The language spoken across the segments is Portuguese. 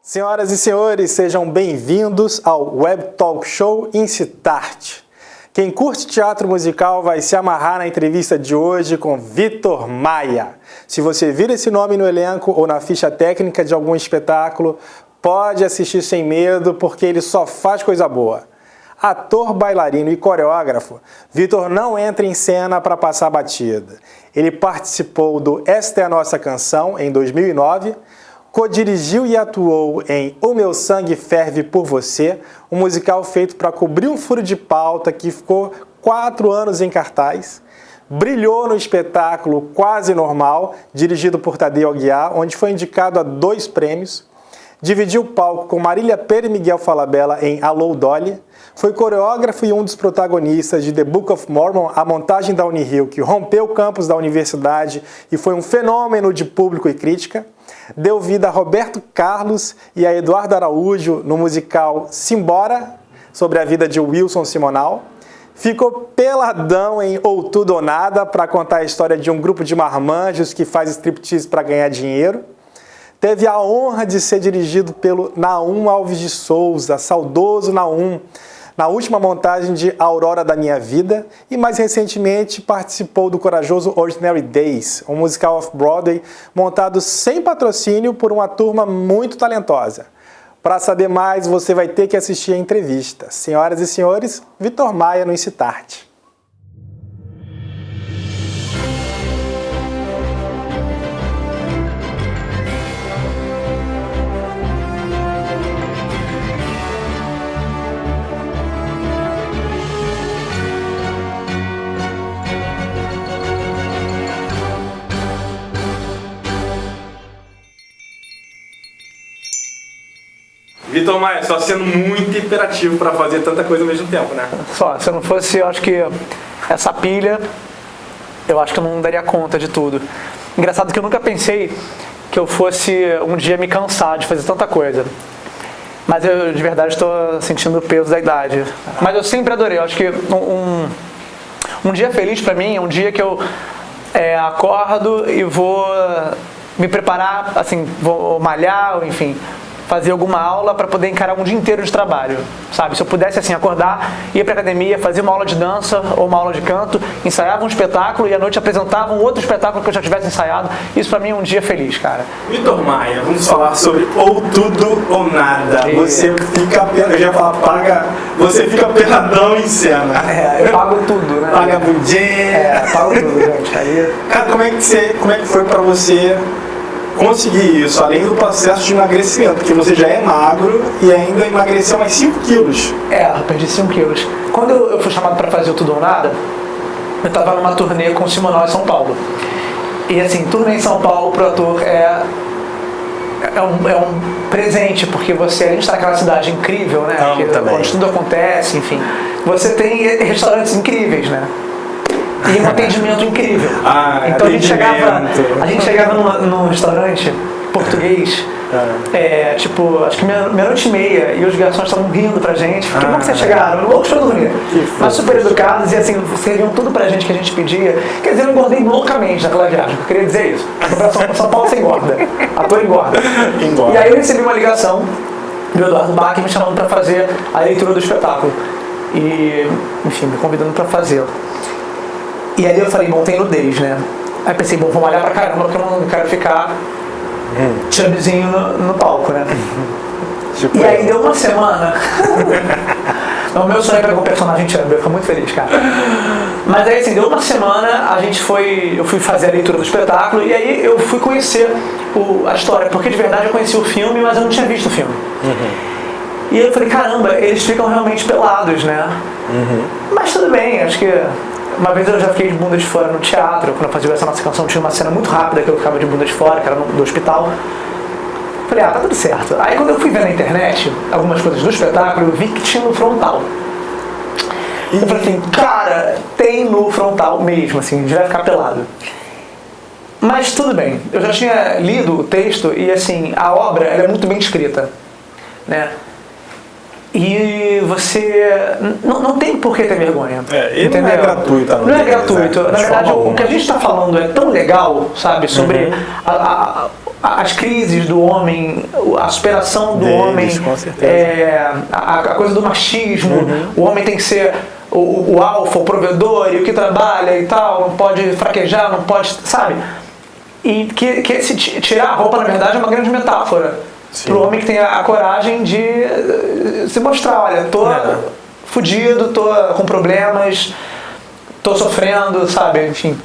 Senhoras e senhores, sejam bem-vindos ao Web Talk Show Incitarte. Quem curte teatro musical vai se amarrar na entrevista de hoje com Vitor Maia. Se você vira esse nome no elenco ou na ficha técnica de algum espetáculo, pode assistir sem medo, porque ele só faz coisa boa. Ator, bailarino e coreógrafo, Vitor não entra em cena para passar batida. Ele participou do Esta é a Nossa Canção, em 2009, co-dirigiu e atuou em O Meu Sangue Ferve por Você, um musical feito para cobrir um furo de pauta que ficou 4 anos em cartaz. Brilhou no espetáculo Quase Normal, dirigido por Tadeu Aguiar, onde foi indicado a 2 prêmios. Dividiu o palco com Marília Pêra e Miguel Falabella em Alô Dolly. Foi coreógrafo e um dos protagonistas de The Book of Mormon, a montagem da Unirio, que rompeu o campus da universidade e foi um fenômeno de público e crítica. Deu vida a Roberto Carlos e a Eduardo Araújo no musical Simbora, sobre a vida de Wilson Simonal. Ficou peladão em Ou Tudo ou Nada para contar a história de um grupo de marmanjos que faz striptease para ganhar dinheiro. Teve a honra de ser dirigido pelo Naum Alves de Souza, saudoso Naum, na última montagem de Aurora da Minha Vida, e mais recentemente participou do corajoso Ordinary Days, um musical off-Broadway montado sem patrocínio por uma turma muito talentosa. Para saber mais, você vai ter que assistir a entrevista. Senhoras e senhores, Vitor Maia no Incitarte. Vitor Maia, só sendo muito imperativo para fazer tanta coisa ao mesmo tempo, né? Só, se eu não fosse, eu acho que essa pilha, eu acho que eu não daria conta de tudo. Engraçado que eu nunca pensei que eu fosse um dia me cansar de fazer tanta coisa. Mas eu, de verdade, estou sentindo o peso da idade. Mas eu sempre adorei. Eu acho que um dia feliz para mim é um dia que eu acordo e vou me preparar, assim, vou malhar, enfim, fazer alguma aula para poder encarar um dia inteiro de trabalho, sabe? Se eu pudesse, assim, acordar, ir para academia, fazer uma aula de dança ou uma aula de canto, ensaiava um espetáculo e à noite apresentava um outro espetáculo que eu já tivesse ensaiado, isso para mim é um dia feliz, cara. Vitor Maia, vamos falar sobre Ou Tudo ou Nada. Você fica, eu já ia falar, você fica peladão em cena. Eu pago tudo, né? Paga bundinha. Pago tudo, gente. Aí... Cara, como é que foi para você conseguir isso, além do processo de emagrecimento, porque você já é magro e ainda emagreceu mais 5 quilos. Eu perdi 5 quilos. Quando eu fui chamado para fazer o Tudo ou Nada, eu estava numa turnê com o Simonal em São Paulo. E assim, turnê em São Paulo pro ator é um presente, porque você, além de estar naquela cidade incrível, né? Onde tudo acontece, enfim, você tem restaurantes incríveis, né? E um atendimento incrível. Então a gente chegava num restaurante português, tipo, acho que meia-noite e meia, e os garçons estavam rindo pra gente. Que bom que vocês chegaram, loucos pra dormir. Mas super educados, e assim, serviam tudo pra gente que a gente pedia. Quer dizer, eu engordei loucamente naquela viagem, eu queria dizer isso. Pra São Paulo você engorda, ator engorda. E aí eu recebi uma ligação do Eduardo Bach me chamando pra fazer a leitura do espetáculo. E, enfim, me convidando pra fazê-lo. E aí eu falei, bom, tem nudez, né? Aí pensei, bom, vamos olhar pra caramba, porque eu não quero ficar chubzinho no palco, né? Tipo e aí deu uma semana. O meu sonho é pegar um personagem chubby, eu fico muito feliz, cara. Mas aí assim, deu uma semana, eu fui fazer a leitura do espetáculo, e aí eu fui conhecer a história, porque de verdade eu conheci o filme, mas eu não tinha visto o filme. E aí eu falei, caramba, eles ficam realmente pelados, né? Mas tudo bem, acho que... Uma vez eu já fiquei de bunda de fora no teatro, quando eu fazia Essa Nossa Canção tinha uma cena muito rápida que eu ficava de bunda de fora, que era do hospital. Falei, tá tudo certo. Aí quando eu fui ver na internet algumas coisas do espetáculo, eu vi que tinha no frontal. Eu falei assim, cara, tem no frontal mesmo, assim, a gente vai ficar pelado. Mas tudo bem, eu já tinha lido o texto e assim, a obra ela é muito bem escrita, né? E você não tem por que ter vergonha. Ele não é gratuito. Não é gratuito. Na verdade, o que a gente está falando é tão legal, sabe? Sobre as crises do homem, a superação do homem, com certeza. A coisa do machismo, o homem tem que ser o alfa, o provedor, e o que trabalha e tal, não pode fraquejar, não pode, sabe? E que esse tirar a roupa, na verdade, é uma grande metáfora para o homem que tem a coragem de se mostrar, olha, tô fudido, tô com problemas, tô sofrendo, sabe? Enfim,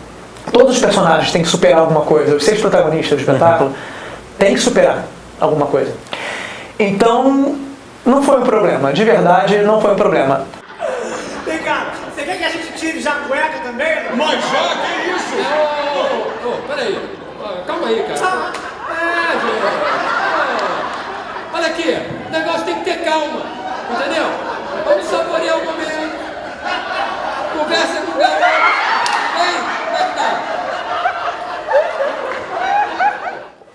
todos os personagens têm que superar alguma coisa. Os 6 protagonistas do espetáculo têm que superar alguma coisa. Então, não foi um problema. De verdade, não foi um problema. Vem cá, você quer que a gente tire já a cueca também? Mas já, que isso? Peraí. Calma aí, cara. Gente. Olha aqui, o negócio tem que ter calma. Entendeu? Vamos saborear o momento. Conversa com o garoto. Vem, como é que tá?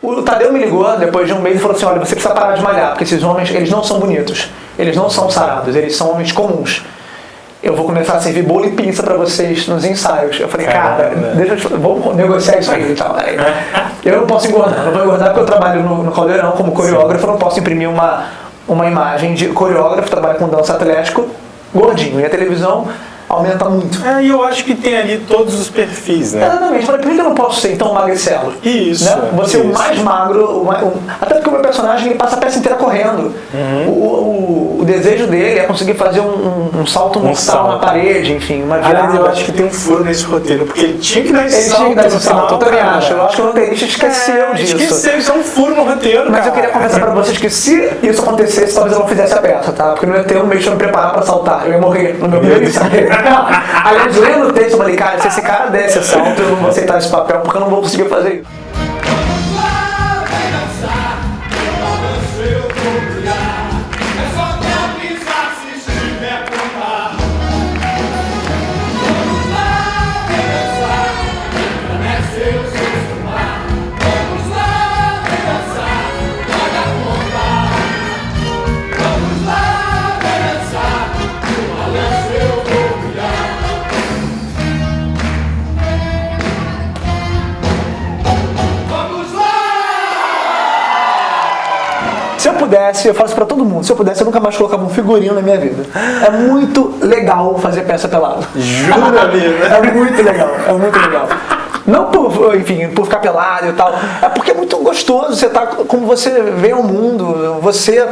O Tadeu me ligou depois de um mês e falou assim, olha, você precisa parar de malhar, porque esses homens, eles não são bonitos, eles não são sarados, eles são homens comuns. Eu vou começar a servir bolo e pizza pra vocês nos ensaios. Eu falei, cara, vamos negociar isso aí e tal. Eu não posso engordar, não vou engordar porque eu trabalho no Caldeirão como coreógrafo, eu não posso imprimir uma imagem de coreógrafo, trabalho com dança atlético, gordinho. E a televisão aumenta muito. E eu acho que tem ali todos os perfis, né? Exatamente. Eu falei, por que eu não posso ser então magricelo? Isso. Né? Você o mais magro, até porque o meu personagem ele passa a peça inteira correndo. O desejo dele é conseguir fazer um salto mortal na parede, enfim, uma virada. Eu acho que tem um furo nesse roteiro, porque ele tinha que dar esse salto. Ele tinha que dar esse salto, eu também acho. Eu acho que o roteirista esqueceu disso. Esqueceu, isso é um furo no roteiro, Mas eu queria confessar pra vocês que se isso acontecesse, talvez eu não fizesse a peça, tá? Porque no ia ter um mês pra me preparar pra saltar. Eu ia morrer no meu primeiro ensaio. Aliás, lendo o texto, eu falei, cara, se esse cara desse esse salto, eu não vou aceitar esse papel, porque eu não vou conseguir fazer isso. Se eu pudesse, eu faço pra todo mundo, se eu pudesse eu nunca mais colocava um figurino na minha vida. É muito legal fazer peça pelado. Jura, mesmo? É muito legal, é muito legal. Não por, enfim, por ficar pelado e tal, é porque é muito gostoso, você tá como você vê o mundo, você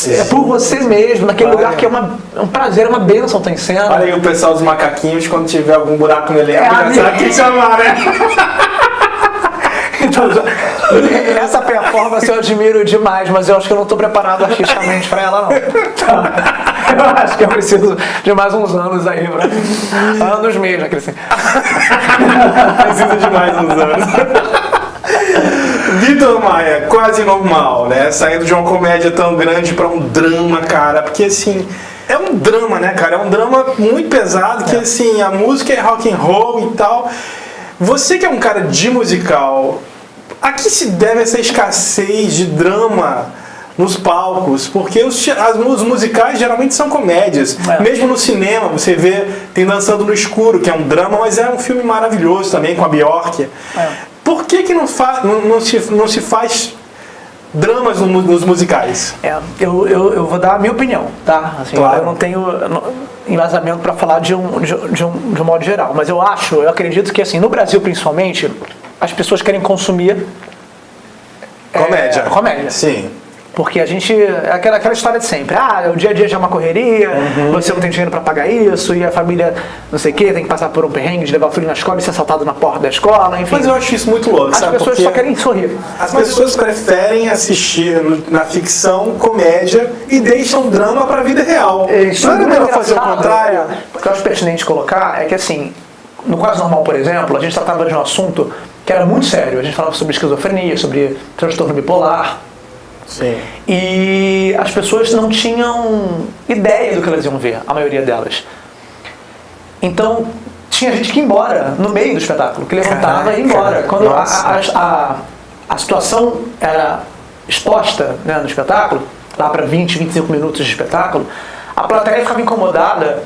é por você mesmo, naquele lugar que é um prazer, é uma bênção estar em cena. Olha aí o pessoal dos macaquinhos, quando tiver algum buraco no elenco, já sabe quem chamar, né? Então, essa performance eu admiro demais, mas eu acho que eu não estou preparado artisticamente para ela, não. Eu acho que eu preciso de mais uns anos aí, anos mesmo, aquele assim. Precisa de mais uns anos. Vitor Maia, Quase Normal, né? Saindo de uma comédia tão grande para um drama, cara, porque assim, é um drama, né, cara? É um drama muito pesado, que assim, a música é rock and roll e tal. Você que é um cara de musical, a que se deve essa escassez de drama nos palcos? Porque os musicais geralmente são comédias. Mesmo no cinema, você vê, tem Dançando no Escuro, que é um drama, mas é um filme maravilhoso também, com a Bjork. Por que não se faz dramas nos musicais? Eu vou dar a minha opinião, tá? Assim, claro. Eu não tenho embasamento para falar de um modo geral, mas eu acredito que assim, no Brasil principalmente, as pessoas querem consumir comédia. Sim. Porque a gente, é aquela história de sempre, o dia a dia já é uma correria, você não tem dinheiro para pagar isso, e a família, não sei o que, tem que passar por um perrengue de levar o filho na escola e ser assaltado na porta da escola, enfim. Mas eu acho isso muito louco, sabe? As pessoas só querem sorrir. As pessoas preferem assistir na ficção comédia e deixam drama para a vida real. Não era melhor fazer o contrário? O que eu acho pertinente colocar é que assim, no Quase Normal, por exemplo, a gente tratava de um assunto que era muito sério. A gente falava sobre esquizofrenia, sobre transtorno bipolar. Sim. E as pessoas não tinham ideia do que elas iam ver, a maioria delas. Então, tinha gente que ia embora no meio do espetáculo, que levantava e ia embora. Quando a situação era exposta, né, no espetáculo, lá para 20, 25 minutos de espetáculo, a plateia ficava incomodada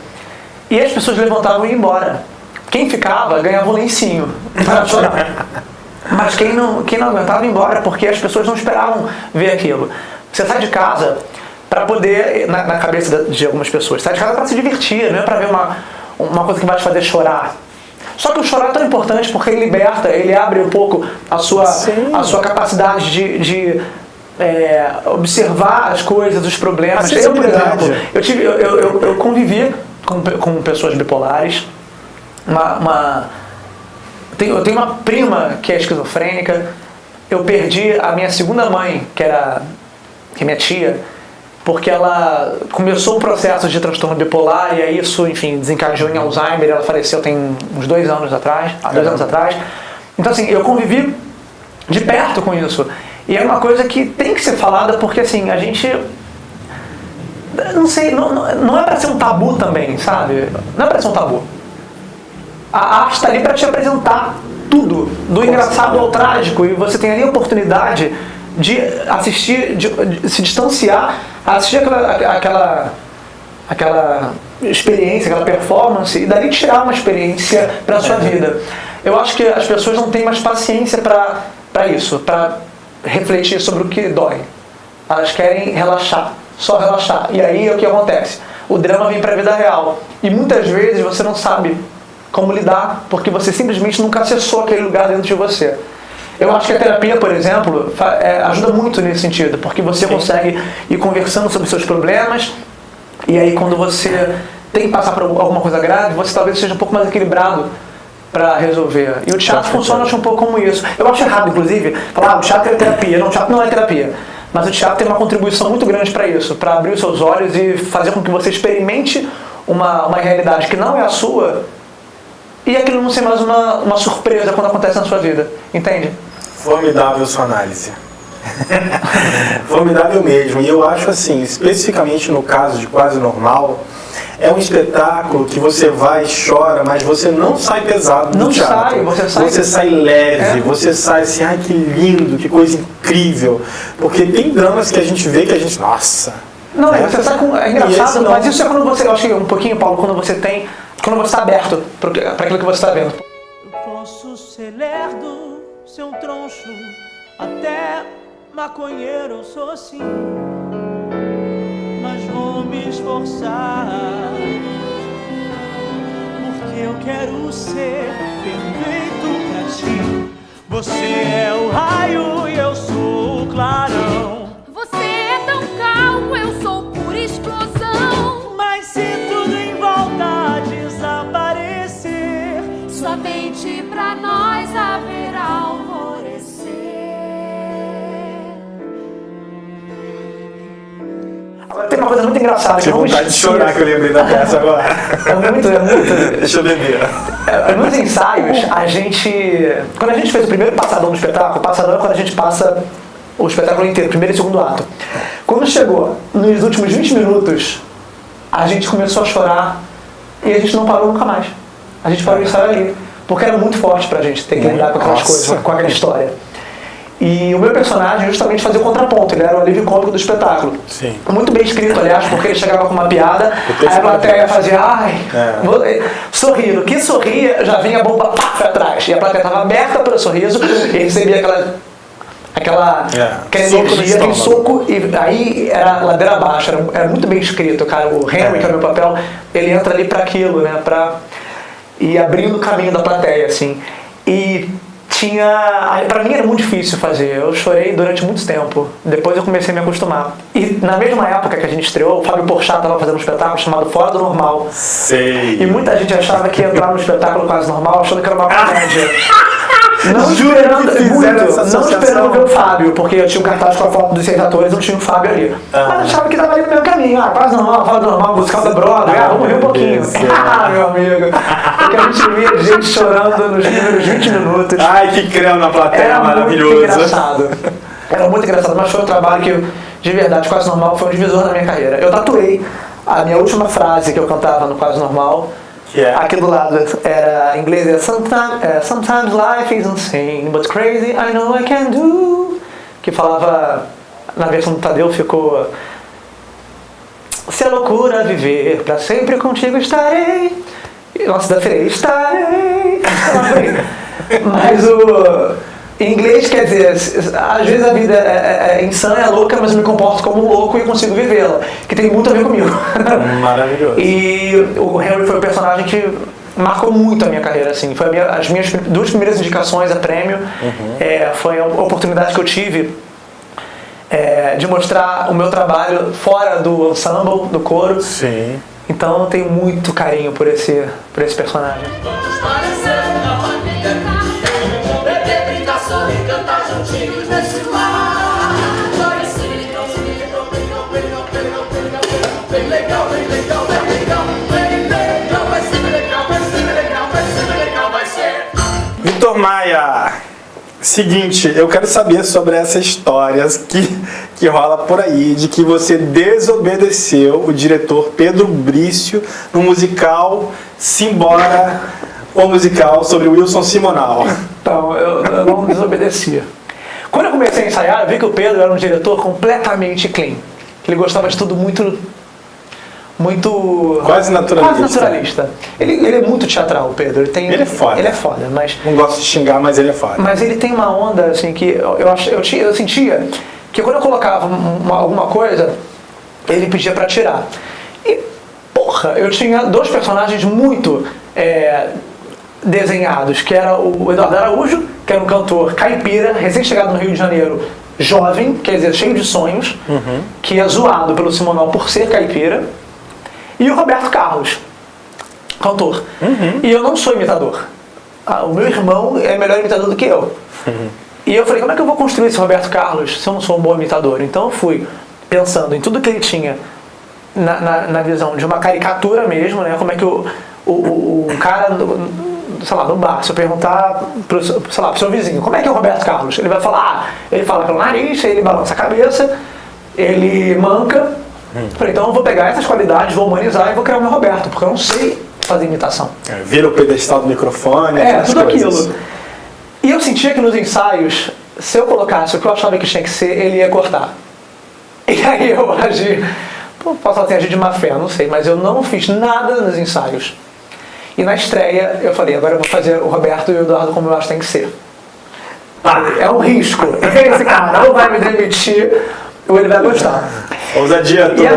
e as pessoas levantavam e iam embora. Quem ficava ganhava um lencinho para chorar. Mas quem não aguentava ir embora, porque as pessoas não esperavam ver aquilo. Você sai de casa para poder, na cabeça de algumas pessoas, sai de casa para se divertir, não é para ver uma coisa que vai te fazer chorar. Só que o chorar é tão importante porque ele liberta, ele abre um pouco a sua capacidade de observar as coisas, os problemas. Eu, por exemplo, eu convivi com pessoas bipolares. Eu tenho uma prima que é esquizofrênica. Eu perdi a minha segunda mãe, que é minha tia, porque ela começou um processo de transtorno bipolar e aí isso, enfim, desencadeou em Alzheimer. Ela faleceu tem uns 2 anos atrás, Então, assim, eu convivi de perto com isso. E é uma coisa que tem que ser falada porque, assim, a gente... Não sei, não é pra ser um tabu também, sabe? Não é pra ser um tabu. A arte está ali para te apresentar tudo, do engraçado ao trágico, e você tem ali a oportunidade de assistir, de se distanciar, assistir aquela experiência, aquela performance, e dali tirar uma experiência para a sua vida. Eu acho que as pessoas não têm mais paciência para isso, para refletir sobre o que dói. Elas querem relaxar, só relaxar. E aí é o que acontece? O drama vem para a vida real. E muitas vezes você não sabe como lidar, porque você simplesmente nunca acessou aquele lugar dentro de você. Eu acho que a terapia, por exemplo, ajuda muito nesse sentido, porque você consegue ir conversando sobre seus problemas, e aí quando você tem que passar por alguma coisa grave, você talvez seja um pouco mais equilibrado para resolver. E o teatro funciona, acho, um pouco como isso. Eu acho errado, inclusive, falar o teatro é terapia. Não, o teatro não é terapia. Mas o teatro tem uma contribuição muito grande para isso, para abrir os seus olhos e fazer com que você experimente uma realidade que não é a sua, e aquilo não ser mais uma surpresa quando acontece na sua vida, entende? Formidável sua análise. Formidável mesmo. E eu acho assim, especificamente no caso de Quase Normal, é um espetáculo que você vai e chora, mas você não sai pesado do teatro. Você sai leve, você sai assim, ai que lindo, que coisa incrível. Porque tem dramas que a gente vê que a gente, nossa... Não, você sai com... É engraçado, mas isso é quando você... Eu acho que um pouquinho, Paulo, quando você está aberto para aquilo que você está vendo. Eu posso ser lerdo, ser um troncho, até maconheiro eu sou sim, mas vou me esforçar, porque eu quero ser perfeito pra ti. Você é o raio e eu sou o clarão. Você é tão calmo, eu sou pura explosão. Mas se tudo em volta desaparecer, somente pra nós haverá alvorecer. Agora tem uma coisa muito engraçada. Tinha vontade de chorar que eu lembrei da peça agora. É muito. Deixa eu beber. Nos ensaios, quando a gente fez o primeiro passadão do espetáculo, passadão é quando a gente passa o espetáculo inteiro, primeiro e segundo ato. Quando chegou nos últimos 20 minutos, a gente começou a chorar e a gente não parou nunca mais. A gente parou de estar ali, porque era muito forte pra gente ter que lidar com aquelas coisas, com aquela história. E o meu personagem justamente fazia o contraponto, ele era o alívio cômico do espetáculo. Sim. Muito bem escrito, aliás, porque ele chegava com uma piada, aí a plateia fazia, sorrindo. Que sorria, já vinha a bomba pra trás. E a plateia estava aberta pelo sorriso e recebia aquela energia, aquele soco, e aí era ladeira abaixo, era muito bem escrito, cara. O Henry, que é o meu papel, ele entra ali para aquilo, né, pra ir abrindo o caminho da plateia, assim. E pra mim era muito difícil fazer, eu chorei durante muito tempo, depois eu comecei a me acostumar. E na mesma época que a gente estreou, o Fábio Porchat estava fazendo um espetáculo chamado Fora do Normal. Sei. E muita gente achava que ia entrar no espetáculo Quase Normal achando que era uma comédia. Não esperando ver o Fábio, porque eu tinha um cartaz com a foto dos 6 atores, não tinha o Fábio ali. Mas achava que estava ali no meu caminho. Quase Normal, Fora do Normal, musical da Broadway, vamos rir um pouquinho. Meu amigo. Porque a gente via gente chorando nos primeiros 20 minutos. Ai, que creu na plateia, era maravilhoso. Muito engraçado. Era muito engraçado, mas foi um trabalho que, de verdade, Quase Normal foi um divisor na minha carreira. Eu tatuei a minha última frase que eu cantava no Quase Normal. Aqui do lado era em inglês, sometimes life is insane, but crazy I know I can do. Que falava, na versão do Tadeu ficou: se é loucura viver, pra sempre contigo estarei. Nossa, da feira, estarei. Mas Em inglês quer dizer, às vezes a vida é insana, é louca, mas eu me comporto como um louco e consigo vivê-la, que tem muito a ver comigo. Maravilhoso. E o Henry foi um personagem que marcou muito a minha carreira, assim. Foi as minhas 2 primeiras indicações a prêmio. Foi a oportunidade que eu tive de mostrar o meu trabalho fora do ensemble, do coro. Sim. Então eu tenho muito carinho por esse personagem. Vitor Maia, seguinte, eu quero saber sobre essas histórias que rola por aí, de que você desobedeceu o diretor Pedro Brício no musical Simbora, o musical sobre Wilson Simonal. Então, eu não desobedecia. Quando eu comecei a ensaiar, eu vi que o Pedro era um diretor completamente clean. Ele gostava de tudo muito quase naturalista. Ele é muito teatral, o Pedro. Ele é foda. Ele é foda, mas... Não gosto de xingar, mas ele é foda. Mas ele tem uma onda, assim, que eu sentia que quando eu colocava alguma coisa, ele pedia pra tirar. E, porra, eu tinha 2 personagens muito desenhados, que era o Eduardo Araújo, que era um cantor caipira, recém-chegado no Rio de Janeiro, jovem, quer dizer, cheio de sonhos, que é zoado pelo Simonal por ser caipira. E o Roberto Carlos, cantor. E eu não sou imitador. O meu irmão é melhor imitador do que eu. E eu falei, como é que eu vou construir esse Roberto Carlos se eu não sou um bom imitador? Então eu fui pensando em tudo que ele tinha na visão de uma caricatura mesmo, né? Como é que o cara, sei lá, no bar, se eu perguntar pro seu vizinho, como é que é o Roberto Carlos? Ele vai falar, ele fala pelo nariz, ele balança a cabeça, ele manca. Falei, então eu vou pegar essas qualidades, vou humanizar e vou criar o meu Roberto, porque eu não sei fazer imitação. Vira o pedestal do microfone, tudo aquilo. E eu sentia que nos ensaios, se eu colocasse o que eu achava que tinha que ser, ele ia cortar. E aí eu agi, posso até agir de má fé, não sei, mas eu não fiz nada nos ensaios. E na estreia eu falei, agora eu vou fazer o Roberto e o Eduardo como eu acho que tem que ser. É um risco. Esse cara ou vai me demitir, ou ele vai gostar. Ousadia toda,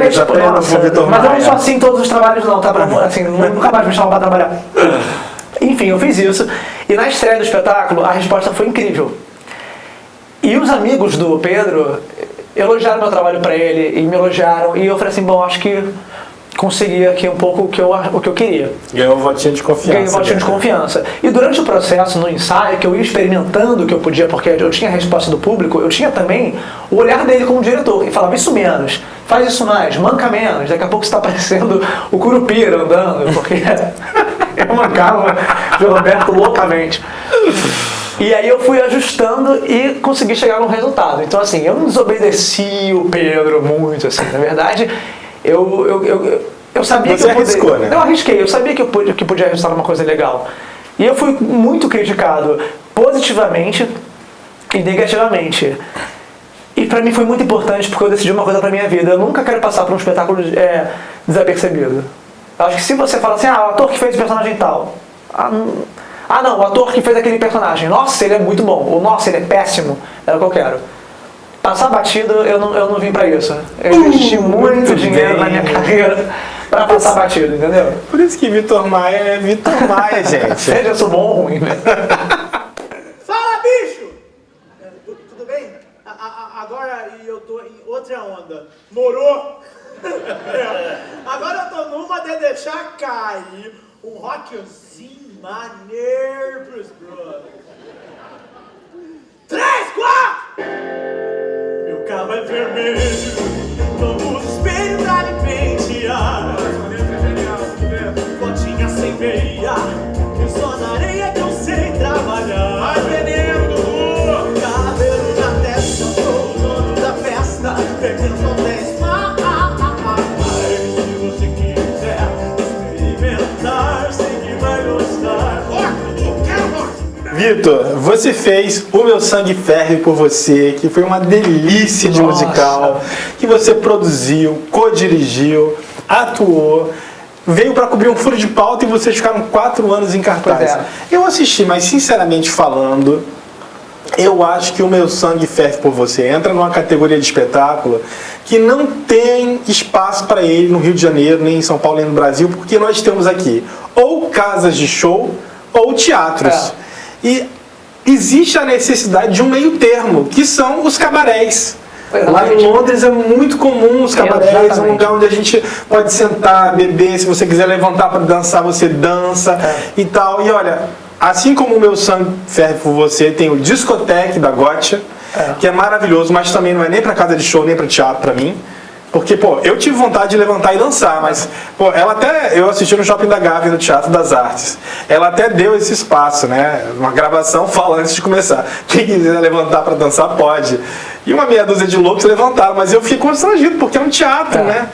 mas eu não sou assim em todos os trabalhos não, tá? Assim, nunca mais me chamam pra trabalhar. Enfim, eu fiz isso. E na estreia do espetáculo, a resposta foi incrível. E os amigos do Pedro elogiaram meu trabalho pra ele, e me elogiaram. E eu falei assim, bom, acho que consegui aqui um pouco o que eu queria. Ganhou um votinho de confiança. Ganhei um votinho de confiança. E durante o processo, no ensaio, que eu ia experimentando o que eu podia, porque eu tinha a resposta do público, eu tinha também o olhar dele como diretor. E falava, isso menos, faz isso mais, manca menos. Daqui a pouco você está parecendo o Curupira andando, porque eu mancava o Roberto loucamente. E aí eu fui ajustando e consegui chegar num resultado. Então assim, eu não desobedeci o Pedro muito, assim, na verdade... Eu sabia Você que eu poderia, arriscou, né? Eu arrisquei, eu sabia que podia resultar numa coisa legal. E eu fui muito criticado positivamente e negativamente. E pra mim foi muito importante porque eu decidi uma coisa pra minha vida. Eu nunca quero passar por um espetáculo desapercebido. Eu acho que se você fala assim, o ator que fez o personagem tal. Não, o ator que fez aquele personagem. Nossa, ele é muito bom. Ou nossa, ele é péssimo. É o que eu quero. Passar batido, eu não vim pra isso. Eu investi muito dinheiro na minha carreira pra passar batido, entendeu? Por isso que Vitor Maia é Vitor Maia, gente. Seja eu sou bom ou ruim, né? Fala, bicho! Tudo bem? Agora eu tô em outra onda. Morou? Agora eu tô numa de deixar cair um rockzinho maneiro pros brothers. 3, 4! Meu carro é vermelho, vamos espelho pra me pentear. Botinha sem meia, que só na areia que eu sei trabalhar. Vai, veneno, Dudu! Cabelo na testa, sou o dono da festa, perdendo 10 mais. Se você quiser experimentar, sei que vai gostar. Vitor, você fez O Meu Sangue Ferve por Você, que foi uma delícia de musical, que você produziu, co-dirigiu, atuou, veio para cobrir um furo de pauta e vocês ficaram 4 anos em cartaz. Eu assisti, mas sinceramente falando, Eu acho que O Meu Sangue Ferve por Você entra numa categoria de espetáculo que não tem espaço para ele no Rio de Janeiro, nem em São Paulo, nem no Brasil, porque nós temos aqui ou casas de show ou teatros. E existe a necessidade de um meio termo, que são os cabarés. Lá em Londres é muito comum os cabarés, um lugar onde a gente pode sentar, beber, se você quiser levantar para dançar, você dança e tal. E olha, assim como O Meu Sangue Ferve por Você, tem o Discoteque da Gotcha, que é maravilhoso, mas também não é nem para casa de show, nem para teatro para mim. Porque, pô, eu tive vontade de levantar e dançar, mas, pô, eu assisti no Shopping da Gávea, no Teatro das Artes. Ela até deu esse espaço, né? Uma gravação fala antes de começar. Quem quiser levantar para dançar, pode. E uma meia dúzia de loucos levantaram, mas eu fiquei constrangido, porque é um teatro, né?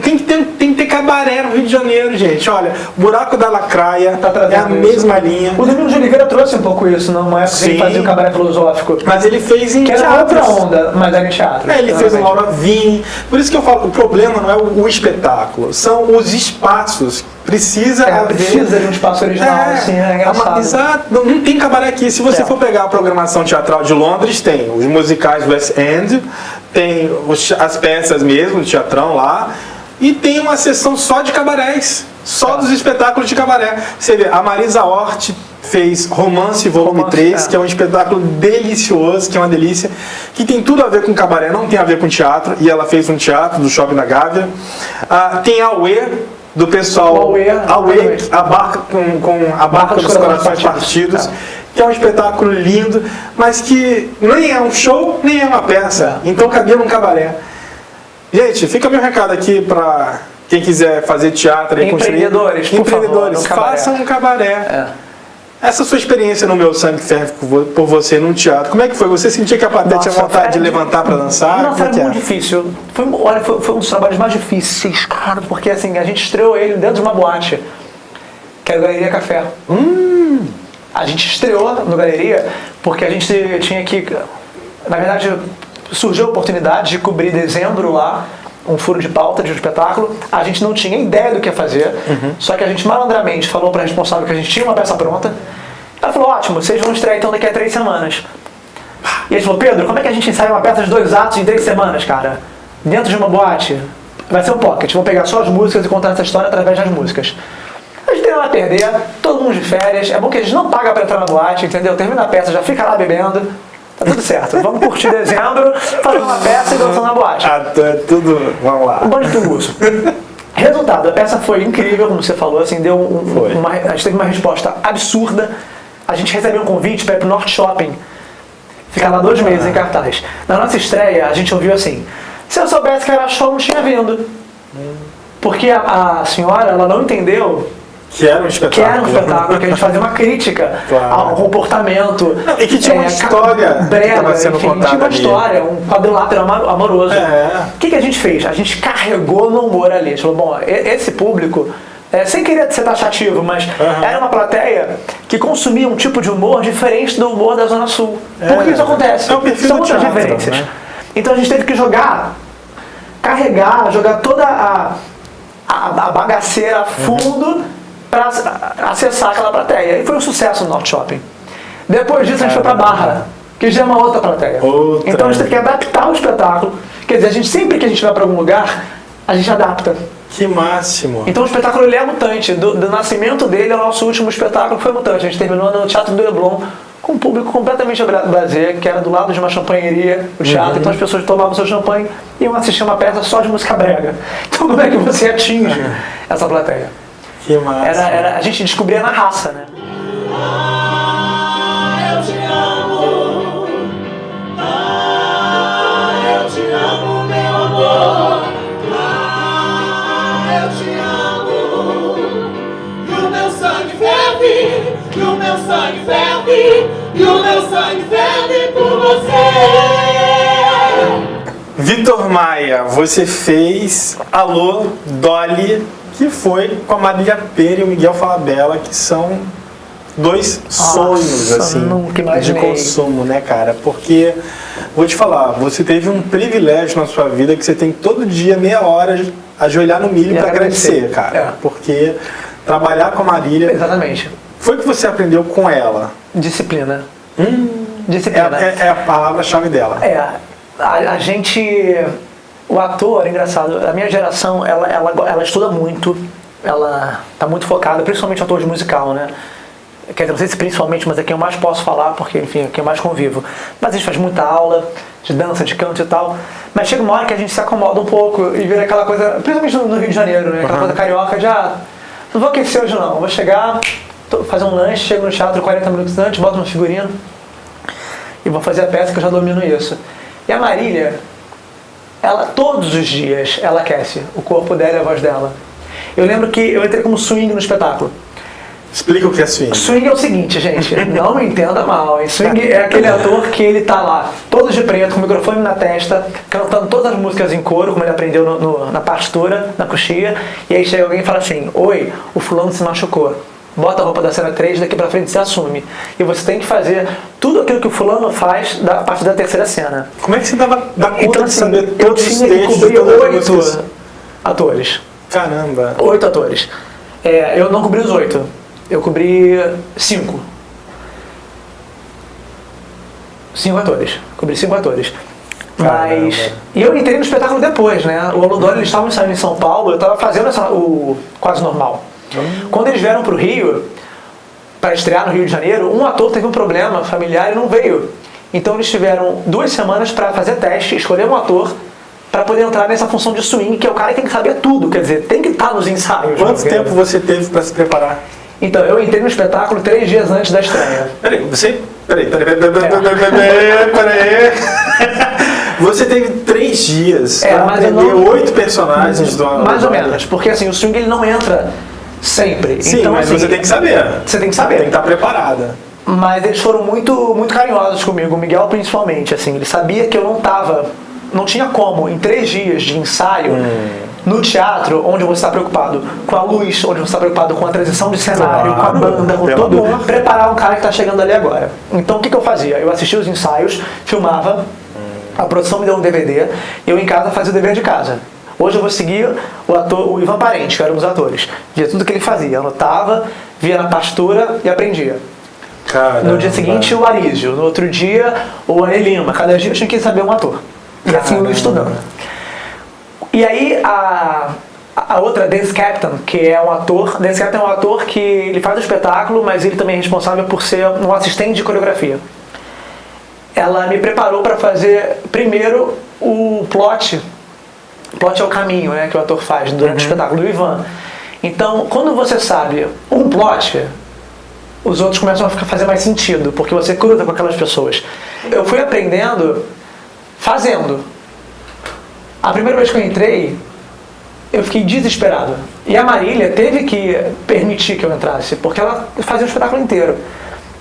Tem que ter cabaré no Rio de Janeiro, gente. Olha, Buraco da Lacraia é a mesma linha. O Domingos de Oliveira trouxe um pouco isso, numa época que ele fazia o cabaré filosófico. Mas ele fez em teatro. Que era outra onda, mas era em teatro. Ele fez o Laura Vini. Por isso que eu falo, o problema não é o espetáculo, são os espaços. Precisa de um espaço original, assim, é engraçado. Exato, não tem cabaré aqui. Se você for pegar a programação teatral de Londres, tem os musicais do West End, tem as peças mesmo, do teatrão lá, e tem uma sessão só de cabarés, só dos espetáculos de cabaré. Você vê, a Marisa Hort fez Romance Volume 3, que é um espetáculo delicioso, que é uma delícia, que tem tudo a ver com cabaré, não tem a ver com teatro, e ela fez um teatro do Shopping da Gávea. Tem a UE, do pessoal, a barca com a barca dos corações partidos, que é um espetáculo lindo, mas que nem é um show, nem é uma peça, então cabia num cabaré. Gente, fica meu recado aqui para quem quiser fazer teatro e empreendedores, façam um cabaré. Essa sua experiência no Meu Sangue Ferve por Você num teatro, como é que foi? Você sentia que a plateia tinha vontade de levantar para dançar? Não, foi muito difícil. Foi um dos trabalhos mais difíceis, cara, porque assim, a gente estreou ele dentro de uma boate, que é a Galeria Café. A gente estreou no Galeria porque a gente tinha que... Na verdade, surgiu a oportunidade de cobrir dezembro lá, um furo de pauta de um espetáculo. A gente não tinha ideia do que ia fazer, só que a gente malandramente falou para a responsável que a gente tinha uma peça pronta. Ela falou, ótimo, vocês vão estrear então daqui a 3 semanas. E ele falou, Pedro, como é que a gente ensaia uma peça de 2 atos em 3 semanas, cara? Dentro de uma boate? Vai ser um pocket, vou pegar só as músicas e contar essa história através das músicas. A gente tem nada a perder, todo mundo de férias, é bom que a gente não paga para entrar na boate, entendeu? Termina a peça, já fica lá bebendo. Tá tudo certo. Vamos curtir dezembro, fazer uma peça e dançar na boate. Tudo, vamos lá. Um bando de pinguço. Resultado, a peça foi incrível, como você falou, assim, a gente teve uma resposta absurda. A gente recebeu um convite para ir pro Norte Shopping. Ficar lá 2 meses em cartaz. Na nossa estreia, a gente ouviu assim, se eu soubesse que era show, não tinha vindo. Porque a senhora, ela não entendeu que era um espetáculo, que a gente fazia uma crítica ao comportamento. E que tinha uma história brega, que estava sendo contada. Tinha uma história, um quadrilátero amoroso. O que a gente fez? A gente carregou no humor ali. A gente falou, bom, esse público, sem querer ser taxativo, mas era uma plateia que consumia um tipo de humor diferente do humor da Zona Sul. Por que isso acontece? É o perfil São do outras teatro, referências. né? Então a gente teve que jogar toda a bagaceira a fundo para acessar aquela plateia. E foi um sucesso no Norte Shopping. Depois disso a gente foi para Barra, que já é uma outra plateia. Então a gente teve que adaptar o espetáculo. Quer dizer, sempre que a gente vai para algum lugar, a gente adapta. Que máximo! Então o espetáculo ele é mutante. Do nascimento dele ao nosso último espetáculo foi mutante. A gente terminou no Teatro do Leblon com um público completamente brasileiro, que era do lado de uma champanheria, o teatro. Então as pessoas tomavam seu champanhe e iam assistir uma peça só de música brega. Então como é que você atinge essa plateia? Que massa! A gente descobria na raça, né? Eu te amo. Eu te amo, meu amor. Eu te amo. E o meu sangue ferve. E o meu sangue ferve. E o meu sangue ferve por você. Vitor Maia, você fez Alô, Dolly, que foi com a Marília Pêra e o Miguel Falabella, que são 2 sonhos assim de consumo, né, cara? Porque, vou te falar, você teve um privilégio na sua vida que você tem todo dia meia hora ajoelhar no milho para agradecer, cara. Porque trabalhar com a Marília... Exatamente. Foi o que você aprendeu com ela? Disciplina. Disciplina. É a palavra-chave dela. A gente... O ator, engraçado, a minha geração, ela estuda muito, ela tá muito focada, principalmente ator de musical, né? Quer dizer, não sei se principalmente, mas é quem eu mais posso falar, porque, enfim, é quem eu mais convivo. Mas a gente faz muita aula de dança, de canto e tal. Mas chega uma hora que a gente se acomoda um pouco e vira aquela coisa, principalmente no Rio de Janeiro, né? Aquela coisa carioca de, não vou aquecer hoje não, vou chegar, fazer um lanche, chego no teatro 40 minutos antes, boto no figurino e vou fazer a peça que eu já domino isso. E a Marília, ela todos os dias, ela aquece o corpo dela e a voz dela. Eu lembro que eu entrei como swing no espetáculo. Explica o que é swing. Swing é o seguinte, gente, não me entenda mal. Swing é aquele ator que ele tá lá, todo de preto, com o microfone na testa, cantando todas as músicas em coro, como ele aprendeu na partitura, na coxia, e aí chega alguém e fala assim: oi, o fulano se machucou. Bota a roupa da cena 3, daqui pra frente se assume. E você tem que fazer tudo aquilo que o fulano faz a partir da terceira cena. Como é que você dá conta então, de saber todos os textos? Eu tinha que cobrir 8 atores. Caramba. 8 atores. Eu não cobri os 8. Eu cobri 5. 5 atores. Cobri 5 atores. Mas... E eu entrei no espetáculo depois, né? O Olodoro, eles estavam ensaiando em São Paulo, eu estava fazendo o Quase Normal. Quando eles vieram para o Rio, para estrear no Rio de Janeiro, um ator teve um problema familiar e não veio. Então eles tiveram 2 semanas para fazer teste, escolher um ator para poder entrar nessa função de swing, que é o cara que tem que saber tudo, quer dizer, tem que estar nos ensaios. Quanto tempo você teve para se preparar? Então, eu entrei no espetáculo 3 dias antes da estreia. Peraí. Você teve 3 dias para aprender 8 personagens do mais ou menos, porque assim, o swing ele não entra sempre. Sim, então, mas assim, você tem que saber. Você tem que saber. Tem que estar preparada. Mas eles foram muito, muito carinhosos comigo, o Miguel principalmente, assim, ele sabia que eu não tinha como, em 3 dias de ensaio, no teatro, onde você está preocupado com a luz, onde você está preocupado com a transição de cenário, com a banda, com tudo, preparar um cara que está chegando ali agora. Então o que eu fazia? Eu assistia os ensaios, filmava, a produção me deu um DVD, e eu em casa fazia o dever de casa. Hoje eu vou seguir o Ivan Parente, que era um dos atores. Via tudo que ele fazia, anotava, via na partitura e aprendia. Caramba. No dia seguinte o Arísio, no outro dia o Anê Lima. Cada dia eu tinha que saber um ator. E assim eu ia estudando. E aí a outra, Dance Captain, que é um ator. Dance Captain é um ator que ele faz o espetáculo, mas ele também é responsável por ser um assistente de coreografia. Ela me preparou para fazer primeiro o plot. O plot é o caminho, né, que o ator faz durante o espetáculo do Ivan. Então, quando você sabe um plot, os outros começam a fazer mais sentido, porque você cruza com aquelas pessoas. Eu fui aprendendo fazendo. A primeira vez que eu entrei, eu fiquei desesperado. E a Marília teve que permitir que eu entrasse, porque ela fazia o espetáculo inteiro.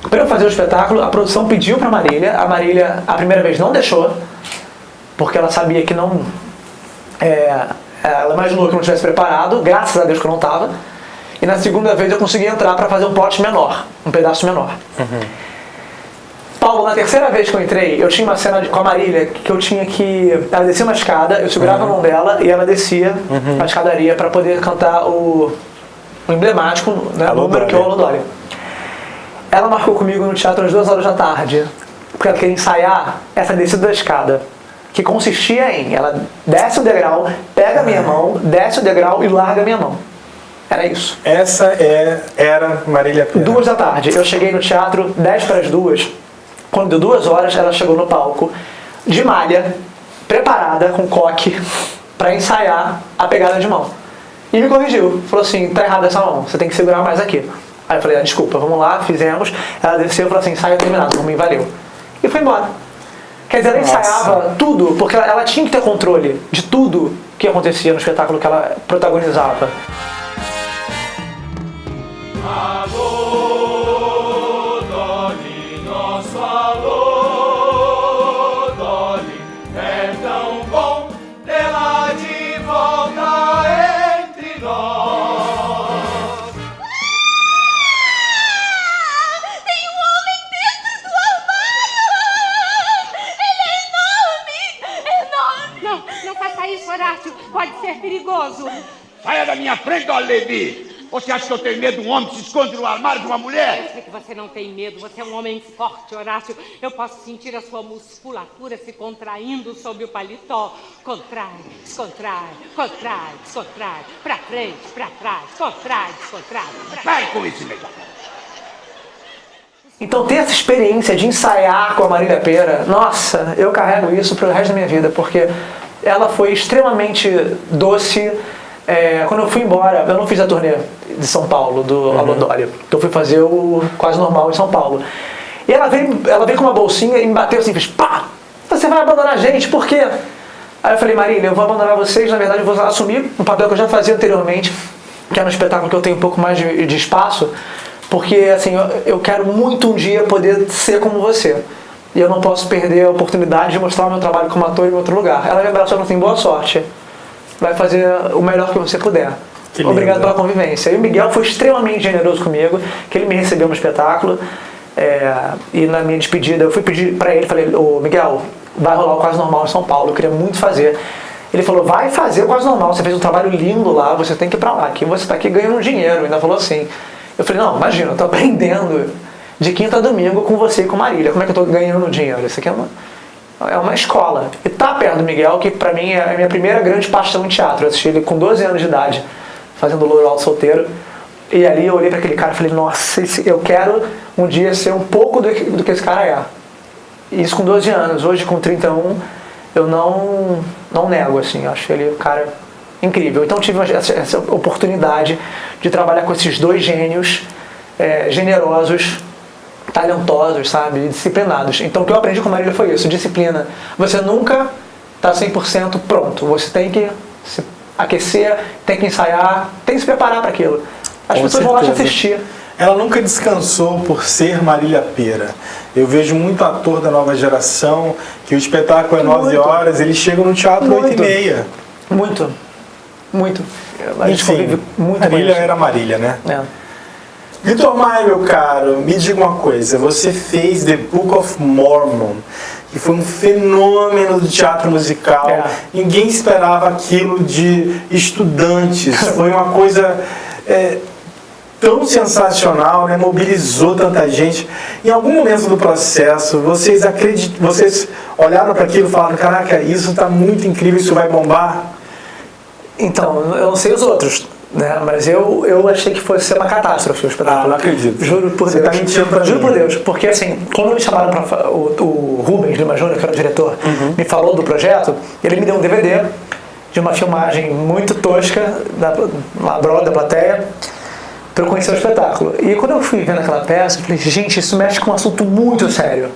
Para eu fazer o espetáculo, a produção pediu para a Marília, a primeira vez não deixou, porque ela sabia que não... ela imaginou que eu não estivesse preparado, graças a Deus que eu não estava. E na segunda vez eu consegui entrar para fazer um plot menor, um pedaço menor. Paulo, na terceira vez que eu entrei, eu tinha uma cena com a Marília que eu tinha que... Ela descia uma escada, eu segurava a mão dela e ela descia a escadaria para poder cantar o emblemático, né, o número que é o Olodória. Ela marcou comigo no teatro às 2 horas da tarde, porque ela queria ensaiar essa descida da escada, que consistia em ela desce o degrau, pega a minha mão, desce o degrau e larga a minha mão. Era isso. Essa era Marília Pera. 2 da tarde. Eu cheguei no teatro 10 para as 2. Quando deu 2 horas, ela chegou no palco, de malha, preparada, com coque, para ensaiar a pegada de mão. E me corrigiu. Falou assim, tá errada essa mão, você tem que segurar mais aqui. Aí eu falei, desculpa, vamos lá, fizemos. Ela desceu e falou assim, ensaio terminado, por mim, valeu. E foi embora. Quer dizer, ela ensaiava tudo, porque ela tinha que ter controle de tudo que acontecia no espetáculo que ela protagonizava. Alô, Dolly, nosso alô, Dolly, é tão bom tê-la de volta entre nós. Tem um homem dentro do armário! Ele é enorme! Não faça isso, Horácio. Pode ser perigoso. Saia da minha frente, ó, Levi! Você acha que eu tenho medo de um homem que se esconde no armário de uma mulher? Eu sei que você não tem medo, você é um homem forte, Horácio. Eu posso sentir a sua musculatura se contraindo sob o paletó. Contrai, descontrai, contrai, descontrai, pra frente, pra trás, contrai, descontrai. Pare com isso, melhor. Então ter essa experiência de ensaiar com a Marília Pêra, nossa, eu carrego isso pro resto da minha vida, porque ela foi extremamente doce. Quando eu fui embora, eu não fiz a turnê de São Paulo, do Alô Dória, eu fui fazer o Quase Normal em São Paulo. E ela veio com uma bolsinha e me bateu assim, fez pá, você vai abandonar a gente, por quê? Aí eu falei, Marília, eu vou abandonar vocês, na verdade eu vou assumir um papel que eu já fazia anteriormente, que é um espetáculo que eu tenho um pouco mais de espaço, porque assim, eu quero muito um dia poder ser como você. E eu não posso perder a oportunidade de mostrar o meu trabalho como ator em outro lugar. Ela me abraçou e falou assim, boa sorte. Vai fazer o melhor que você puder. Obrigado pela convivência. E o Miguel foi extremamente generoso comigo, que ele me recebeu no espetáculo. E na minha despedida, eu fui pedir pra ele, falei, ô Miguel, vai rolar o Quase Normal em São Paulo, eu queria muito fazer. Ele falou, vai fazer o Quase Normal, você fez um trabalho lindo lá, você tem que ir pra lá, aqui você tá aqui ganhando dinheiro. Ainda falou assim. Eu falei, não, imagina, eu tô aprendendo de quinta a domingo com você e com Marília, como é que eu tô ganhando dinheiro? Isso aqui é uma escola. E tá perto do Miguel, que pra mim é a minha primeira grande paixão em teatro. Eu assisti ele com 12 anos de idade, fazendo Louro Alto Solteiro. E ali eu olhei pra aquele cara e falei, nossa, eu quero um dia ser um pouco do que esse cara é. E isso com 12 anos. Hoje, com 31, eu não nego, assim. Eu acho ele um cara incrível. Então tive essa oportunidade de trabalhar com esses dois gênios generosos, talentosos, sabe, disciplinados. Então o que eu aprendi com a Marília foi isso, disciplina. Você nunca está 100% pronto, você tem que se aquecer, tem que ensaiar, tem que se preparar para aquilo. As pessoas vão lá te assistir. Ela nunca descansou por ser Marília Pêra. Eu vejo muito ator da nova geração que o espetáculo é 9 horas, eles chegam no teatro 8h30. Muito. A gente Enfim, muito Marília era Marília, né? Vitor Maia, meu caro, me diga uma coisa. Você fez The Book of Mormon, que foi um fenômeno do teatro musical. Ninguém esperava aquilo de estudantes. Foi uma coisa tão sensacional, né? Mobilizou tanta gente. Em algum momento do processo, vocês olharam para aquilo e falaram, caraca, isso está muito incrível, isso vai bombar? Então, eu não sei os outros, né? Mas eu achei que fosse ser uma catástrofe o espetáculo. Não acredito. Juro por Deus. Você tá mentindo pra mim. Juro por Deus. Porque assim, quando me chamaram para o Rubens Lima Júnior, que era o diretor, me falou do projeto, ele me deu um DVD de uma filmagem muito tosca da plateia para eu conhecer o espetáculo. E quando eu fui vendo aquela peça, eu falei, gente, isso mexe com um assunto muito sério.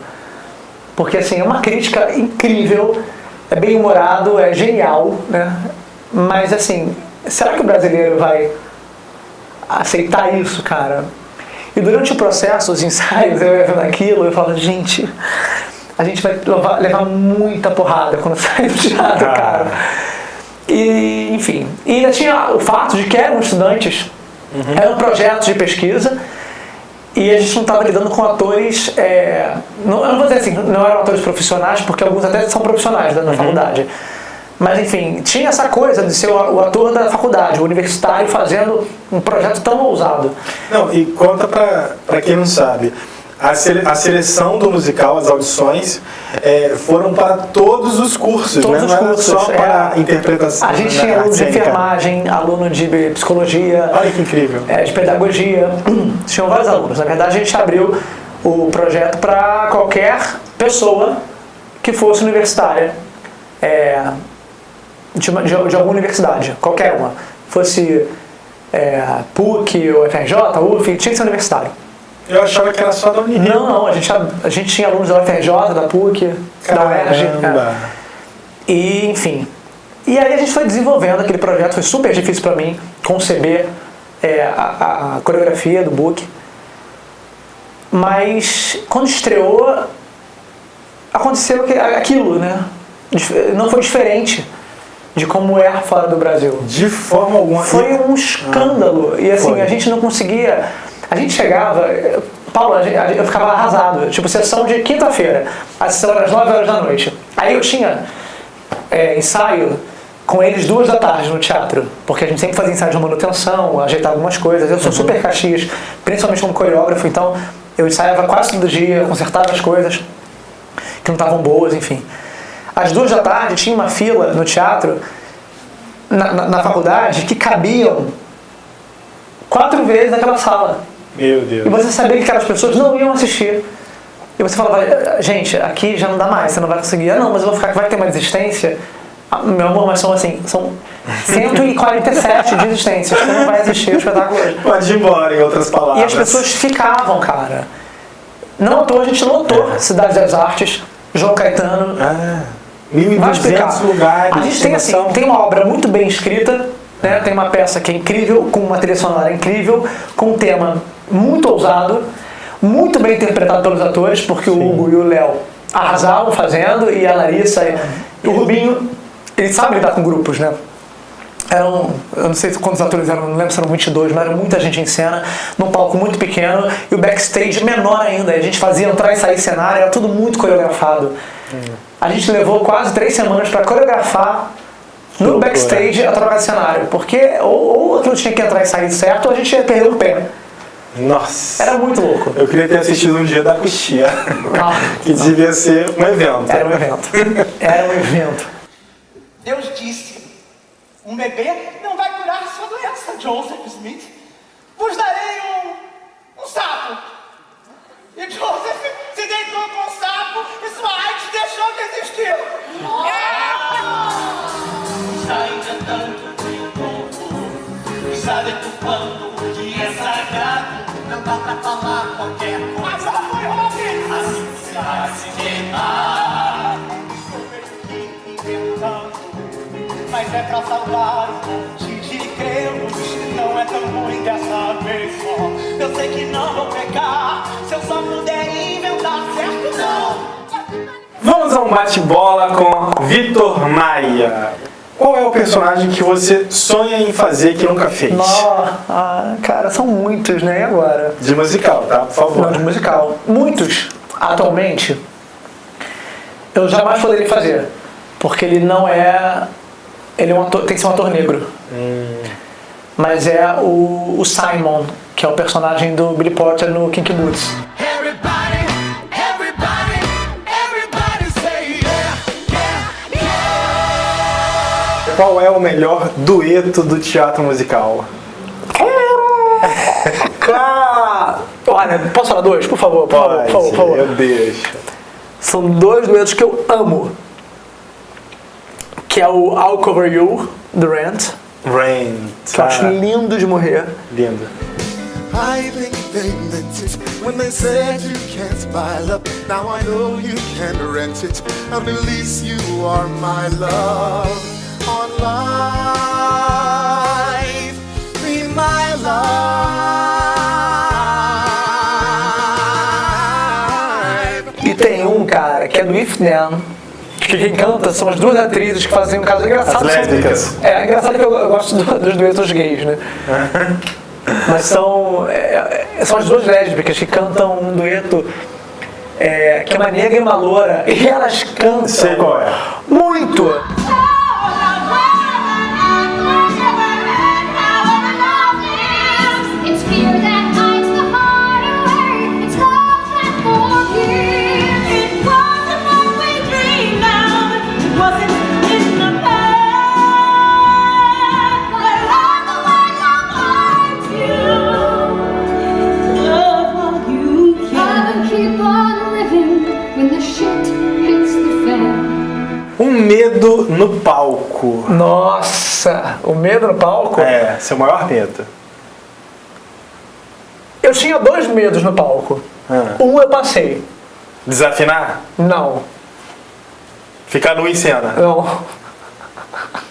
Porque assim, é uma crítica incrível, é bem humorado, é genial, né? Mas assim, será que o brasileiro vai aceitar isso, cara? E durante o processo, os ensaios, eu ia vendo aquilo, eu falo, gente, a gente vai levar muita porrada quando sair do teatro, cara. E, enfim, e ainda tinha o fato de que eram estudantes, eram projetos de pesquisa, e a gente não estava lidando com atores, eu não vou dizer assim, não eram atores profissionais, porque alguns até são profissionais na faculdade. Mas enfim, tinha essa coisa de ser o ator da faculdade, o universitário, fazendo um projeto tão ousado. Não, e conta pra quem não sabe, a seleção do musical, as audições, foram para todos os cursos, todos, né? Não era só para a interpretação. A gente tinha aluno de enfermagem, aluno de psicologia, olha que incrível, de pedagogia, tinham vários alunos. Na verdade, a gente abriu o projeto para qualquer pessoa que fosse universitária. De alguma universidade, qualquer uma, fosse PUC, ou FRJ, UF, tinha que ser universitário. Eu achava que era só da Unirio. Não, a gente tinha alunos da UFRJ, da PUC, da UERJ. E, enfim. E aí a gente foi desenvolvendo aquele projeto, foi super difícil para mim conceber a coreografia do book. Mas quando estreou, aconteceu aquilo, né? Não foi diferente de como é fora do Brasil. De forma alguma. Foi um escândalo. E assim, a gente não conseguia... A gente chegava... Paulo, eu ficava arrasado. Tipo, sessão de quinta-feira. A sessão era às 9 horas da noite. Aí eu tinha ensaio com eles 2 da tarde no teatro, porque a gente sempre fazia ensaio de manutenção, ajeitar algumas coisas. Eu sou super caxias, principalmente como coreógrafo, então eu ensaiava quase todo dia, consertava as coisas que não estavam boas, enfim. Às 2 da tarde tinha uma fila no teatro, na faculdade, que cabiam 4 vezes naquela sala. Meu Deus. E você sabia que aquelas pessoas não iam assistir. E você falava, gente, aqui já não dá mais, você não vai conseguir. Ah, não, mas eu vou ficar, vai ter uma desistência. Ah, meu amor, mas são 147 desistências, você não vai assistir o espetáculo hoje. Pode ir embora, em outras palavras. E as pessoas ficavam, cara. Não à toa, a gente lotou Cidade das Artes, João Caetano. 1.200 lugares. A gente tem assim, tem uma obra muito bem escrita, né? Tem uma peça que é incrível, com uma trilha sonora incrível, com um tema muito ousado, muito bem interpretado pelos atores, porque o Hugo e o Léo arrasavam fazendo, e a Larissa e o Rubinho, eles sabem lidar com grupos, né? Eu não sei quantos atores eram, não lembro se eram 22, mas era muita gente em cena, num palco muito pequeno, e o backstage menor ainda. A gente fazia entrar e sair cenário, era tudo muito coreografado. A gente levou quase 3 semanas para coreografar no backstage a troca de cenário, porque ou aquilo tinha que entrar e sair certo, ou a gente ia perder o pé. Nossa! Era muito louco. Eu queria ter assistido um dia da coxia, que devia ser um evento. Era um evento. Era um evento. Deus disse, um bebê não vai curar sua doença, Joseph Smith. Vos darei um sapo. E Joseph se deitou com o sapo e sua AIDS deixou de existir. Está inventando de novo, está deturpando o que é sagrado. Não dá pra falar qualquer coisa. Mas foi Robin! Assim se vai se queimar. Estou meio que inventando, mas é pra salvar um monte de credos. Não é tão ruim dessa vez só. Eu sei que não vou pecar, se eu só puder inventar, certo não. Vamos a um bate-bola com Vitor Maia. Qual é o personagem que você sonha em fazer que nunca fez? Cara, são muitos, né? E agora? De musical, tá? Por favor. Não, de musical. Muitos, atualmente, eu jamais poderia fazer. Porque ele não é... Ele é um ator, tem que ser um ator negro. Mas é o Simon, que é o personagem do Billy Porter no Kinky Boots. Qual é o melhor dueto do teatro musical? Olha, posso falar 2? Por favor, por favor. Meu Deus. São 2 duetos que eu amo. Que é o I'll Cover You, do Rent. Que eu acho lindo de morrer. Lindo. I think they meant it when they said you can't smile up. Now I know you can rent it. And at least you are my love on life. Be my life. E tem um cara que é do If Then, que quem canta são as 2 atrizes que fazem um caso engraçado. As lésbicas. É engraçado que eu gosto dos duetos gays, né? Mas são as 2 lésbicas que cantam um dueto que é uma negra e uma loura. E elas cantam. Sei qual é. Muito! Um medo no palco. Nossa, o medo no palco? É, seu maior medo. Eu tinha 2 medos no palco. Um eu passei. Desafinar? Não. Ficar nu em cena? Não.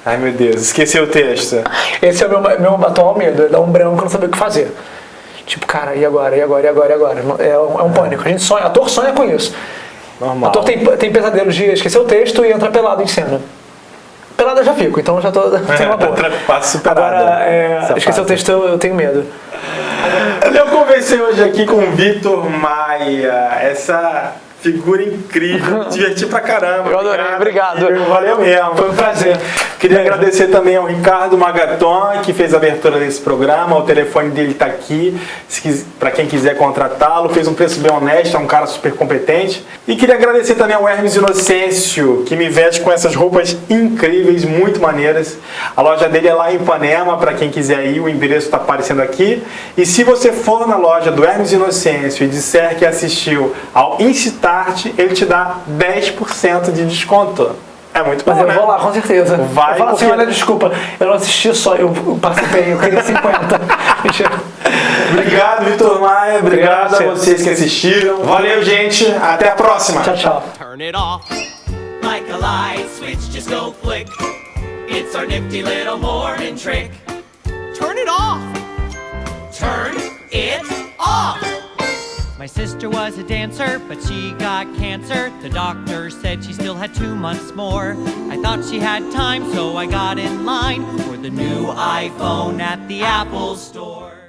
Ai meu Deus, esqueci o texto. Esse é o meu atual medo, é dar um branco e não saber o que fazer. Tipo, cara, e agora? É um pânico. A gente sonha, ator sonha com isso. Normal. Ator tem pesadelos de esquecer o texto e entrar pelado em cena. Pelado eu já fico, então eu já tô tem uma boa. Passo superado. Agora, esquecer o texto eu tenho medo. Eu conversei hoje aqui com o Vitor Maia. Essa Figura incrível, me diverti pra caramba. Eu adorei, obrigado. Valeu mesmo. Foi um prazer. Queria agradecer também ao Ricardo Magaton, que fez a abertura desse programa. O telefone dele está aqui, para quem quiser contratá-lo. Fez um preço bem honesto, é um cara super competente. E queria agradecer também ao Hermes Inocêncio, que me veste com essas roupas incríveis, muito maneiras. A loja dele é lá em Ipanema, para quem quiser ir, o endereço está aparecendo aqui. E se você for na loja do Hermes Inocêncio e disser que assistiu ao Incitart, ele te dá 10% de desconto. É muito bom, mas eu né? vou lá, com certeza. Vai, eu falo assim, olha, desculpa, eu não assisti só, eu participei, eu queria 50. Obrigado, Vitor Maia. Obrigado a vocês que assistiram. Valeu, gente. Até a próxima. Tchau, tchau. Turn it off like a light switch, just go flick. It's our nifty little morning trick. Turn it off. Turn it off. My sister was a dancer, but she got cancer. The doctor said she still had 2 months more. I thought she had time, so I got in line for the new iPhone at the Apple Store.